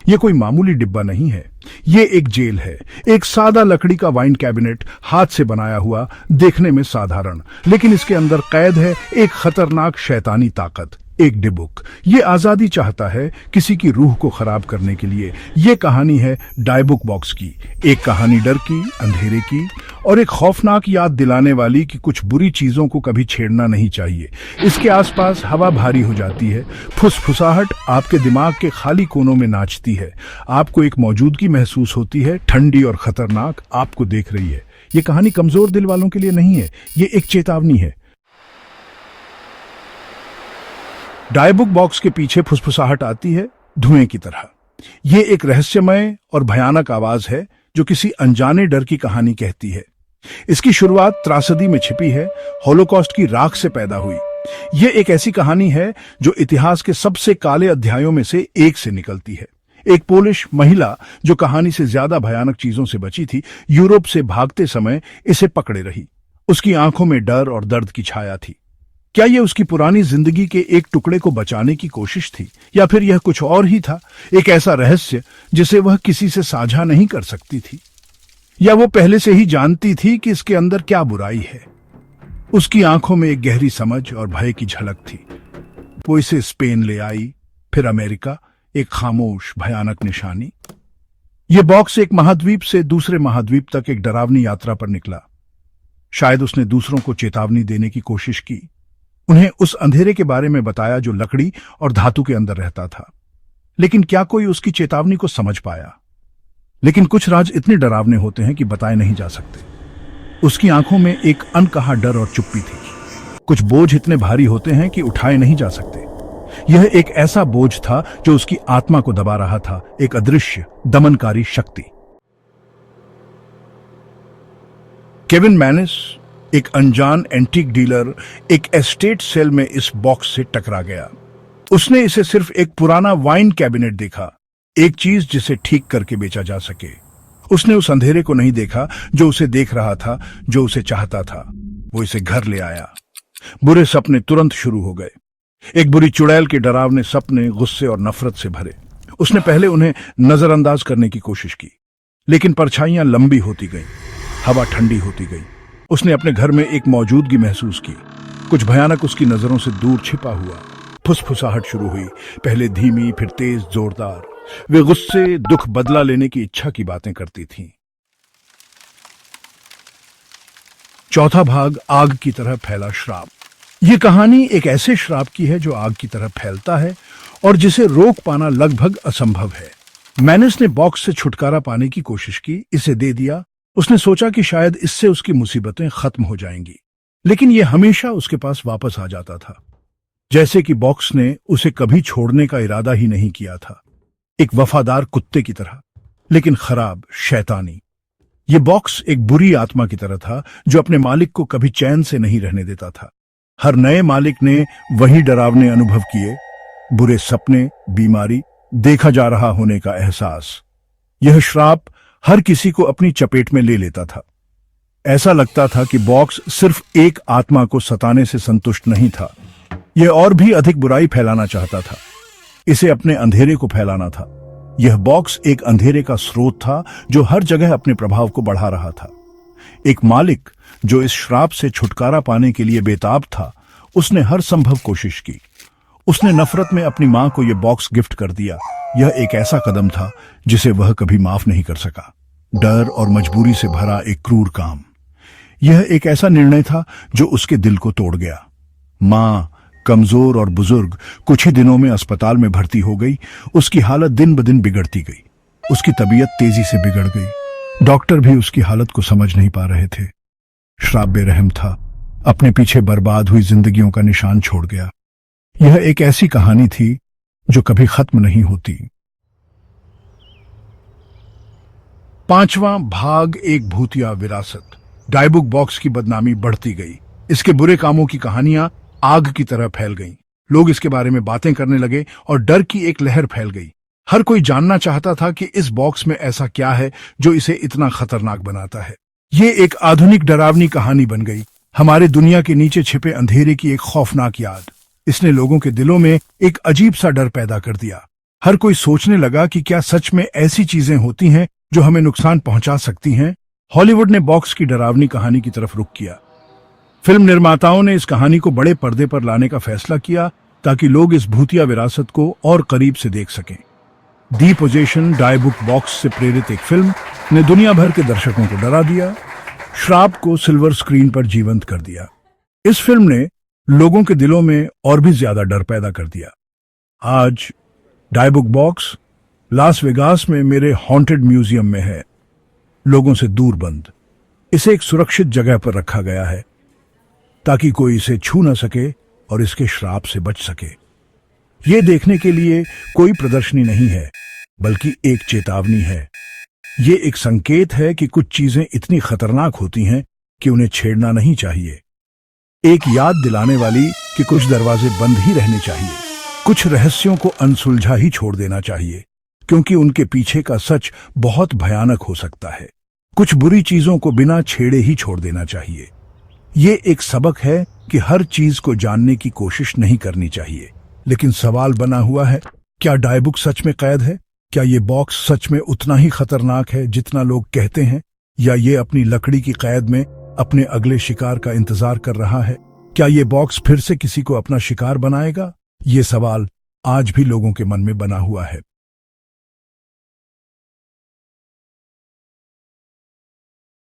ये कोई मामूली डिब्बा नहीं है, ये एक जेल है। एक सादा लकड़ी का वाइन कैबिनेट, हाथ से बनाया हुआ, देखने में साधारण, लेकिन इसके अंदर कैद है एक खतरनाक शैतानी ताकत, एक डिबुक। ये आजादी चाहता है किसी की रूह को खराब करने के लिए। ये कहानी है डायबुक बॉक्स की, एक कहानी डर की, अंधेरे की और एक खौफनाक याद दिलाने वाली कि कुछ बुरी चीजों को कभी छेड़ना नहीं चाहिए। इसके आसपास हवा भारी हो जाती है, फुसफुसाहट आपके दिमाग के खाली कोनों में नाचती है, आपको एक मौजूदगी महसूस होती है, ठंडी और खतरनाक, आपको देख रही है। ये कहानी कमजोर दिल वालों के लिए नहीं है, ये एक चेतावनी है। डायबुक बॉक्स के पीछे फुसफुसाहट आती है, धुएं की तरह। ये एक रहस्यमय और भयानक आवाज है जो किसी अनजाने डर की कहानी कहती है। इसकी शुरुआत त्रासदी में छिपी है, होलोकॉस्ट की राख से पैदा हुई। ये एक ऐसी कहानी है जो इतिहास के सबसे काले अध्यायों में से एक से निकलती है। एक पोलिश महिला जो कहानी से ज्यादा भयानक चीजों से बची थी, यूरोप से भागते समय इसे पकड़े रही। उसकी आंखों में डर और दर्द की छाया थी। क्या यह उसकी पुरानी जिंदगी के एक टुकड़े को बचाने की कोशिश थी, या फिर यह कुछ और ही था, एक ऐसा रहस्य जिसे वह किसी से साझा नहीं कर सकती थी? या वो पहले से ही जानती थी कि इसके अंदर क्या बुराई है? उसकी आंखों में एक गहरी समझ और भय की झलक थी। वो इसे स्पेन ले आई, फिर अमेरिका, एक खामोश भयानक निशानी। यह बॉक्स एक महाद्वीप से दूसरे महाद्वीप तक एक डरावनी यात्रा पर निकला। शायद उसने दूसरों को चेतावनी देने की कोशिश की, उन्हें उस अंधेरे के बारे में बताया जो लकड़ी और धातु के अंदर रहता था। लेकिन क्या कोई उसकी चेतावनी को समझ पाया? लेकिन कुछ राज इतने डरावने होते हैं कि बताए नहीं जा सकते। उसकी आंखों में एक अनकहा डर और चुप्पी थी। कुछ बोझ इतने भारी होते हैं कि उठाए नहीं जा सकते। यह एक ऐसा बोझ था जो उसकी आत्मा को दबा रहा था, एक अदृश्य दमनकारी शक्ति। केविन मैनिस, एक अनजान एंटीक डीलर, एक एस्टेट सेल में इस बॉक्स से टकरा गया। उसने इसे सिर्फ एक पुराना वाइन कैबिनेट देखा, एक चीज जिसे ठीक करके बेचा जा सके। उसने उस अंधेरे को नहीं देखा जो उसे देख रहा था, जो उसे चाहता था। वो इसे घर ले आया। बुरे सपने तुरंत शुरू हो गए। एक बुरी चुड़ैल के डरावने सपने, गुस्से और नफरत से भरे। उसने पहले उन्हें नजरअंदाज करने की कोशिश की, लेकिन परछाइयां लंबी होती गईं, हवा ठंडी होती गई। उसने अपने घर में एक मौजूदगी महसूस की, कुछ भयानक उसकी नजरों से दूर छिपा हुआ। फुसफुसाहट शुरू हुई, पहले धीमी, फिर तेज, जोरदार। वे गुस्से, दुख, बदला लेने की इच्छा की बातें करती थीं। चौथा भाग, आग की तरह फैला श्राप। यह कहानी एक ऐसे श्राप की है जो आग की तरह फैलता है और जिसे रोक पाना लगभग असंभव है। मैनिस ने बॉक्स से छुटकारा पाने की कोशिश की, इसे दे दिया। उसने सोचा कि शायद इससे उसकी मुसीबतें खत्म हो जाएंगी, लेकिन यह हमेशा उसके पास वापस आ जाता था, जैसे कि बॉक्स ने उसे कभी छोड़ने का इरादा ही नहीं किया था। एक वफादार कुत्ते की तरह, लेकिन खराब, शैतानी। यह बॉक्स एक बुरी आत्मा की तरह था जो अपने मालिक को कभी चैन से नहीं रहने देता था। हर नए मालिक ने वही डरावने अनुभव किए, बुरे सपने, बीमारी, देखा जा रहा होने का एहसास। यह श्राप हर किसी को अपनी चपेट में ले लेता था। ऐसा लगता था कि बॉक्स सिर्फ एक आत्मा को सताने से संतुष्ट नहीं था, यह और भी अधिक बुराई फैलाना चाहता था। इसे अपने अंधेरे को फैलाना था। यह बॉक्स एक अंधेरे का स्रोत था जो हर जगह अपने प्रभाव को बढ़ा रहा था। एक मालिक जो इस श्राप से छुटकारा पाने के लिए बेताब था, उसने हर संभव कोशिश की। उसने नफरत में अपनी मां को यह बॉक्स गिफ्ट कर दिया। यह एक ऐसा कदम था जिसे वह कभी माफ नहीं कर सका। डर और मजबूरी से भरा एक क्रूर काम। यह एक ऐसा निर्णय था जो उसके दिल को तोड़ गया। मां, कमजोर और बुजुर्ग, कुछ ही दिनों में अस्पताल में भर्ती हो गई। उसकी हालत दिन ब दिन बिगड़ती गई। उसकी तबीयत तेजी से बिगड़ गई। डॉक्टर भी उसकी हालत को समझ नहीं पा रहे थे। श्राप बेरहम था, अपने पीछे बर्बाद हुई जिंदगियों का निशान छोड़ गया। यह एक ऐसी कहानी थी जो कभी खत्म नहीं होती। पांचवां भाग, एक भूतिया विरासत। डायबुक बॉक्स की बदनामी बढ़ती गई। इसके बुरे कामों की कहानियां आग की तरह फैल गईं। लोग इसके बारे में बातें करने लगे और डर की एक लहर फैल गई। हर कोई जानना चाहता था कि इस बॉक्स में ऐसा क्या है जो इसे इतना खतरनाक बनाता है। ये एक आधुनिक डरावनी कहानी बन गई, हमारे दुनिया के नीचे छिपे अंधेरे की एक खौफनाक याद। इसने लोगों के दिलों में एक अजीब सा डर पैदा कर दिया। हर कोई सोचने लगा कि क्या सच में ऐसी चीजें होती हैं जो हमें नुकसान पहुंचा सकती हैं। हॉलीवुड ने बॉक्स की डरावनी कहानी की तरफ रुख किया। फिल्म निर्माताओं ने इस कहानी को बड़े पर्दे पर लाने का फैसला किया ताकि लोग इस भूतिया विरासत को और करीब से देख सकें। दी पोजेशन डाई बुक बॉक्स से प्रेरित एक फिल्म ने दुनिया भर के दर्शकों को डरा दिया, श्राप को सिल्वर स्क्रीन पर जीवंत कर दिया। इस फिल्म ने लोगों के दिलों में और भी ज्यादा डर पैदा कर दिया। आज die book box Las Vegas में मेरे हॉन्टेड म्यूजियम में है, लोगों से दूर बंद। इसे एक सुरक्षित जगह पर रखा गया है ताकि कोई इसे छू न सके और इसके श्राप से बच सके। ये देखने के लिए कोई प्रदर्शनी नहीं है, बल्कि एक चेतावनी है। ये एक संकेत है कि कुछ चीजें इतनी खतरनाक होती हैं कि उन्हें छेड़ना नहीं चाहिए। एक याद दिलाने वाली कि कुछ दरवाजे बंद ही रहने चाहिए, कुछ रहस्यों को अनसुलझा ही छोड़ देना चाहिए, क्योंकि उनके पीछे का सच बहुत भयानक हो सकता है। कुछ बुरी चीजों को बिना छेड़े ही छोड़ देना चाहिए। ये एक सबक है कि हर चीज को जानने की कोशिश नहीं करनी चाहिए। लेकिन सवाल बना हुआ है, क्या डाई बुक सच में कैद है? क्या ये बॉक्स सच में उतना ही खतरनाक है जितना लोग कहते हैं, या ये अपनी लकड़ी की कैद में अपने अगले शिकार का इंतजार कर रहा है? क्या ये बॉक्स फिर से किसी को अपना शिकार बनाएगा? ये सवाल आज भी लोगों के मन में बना हुआ है।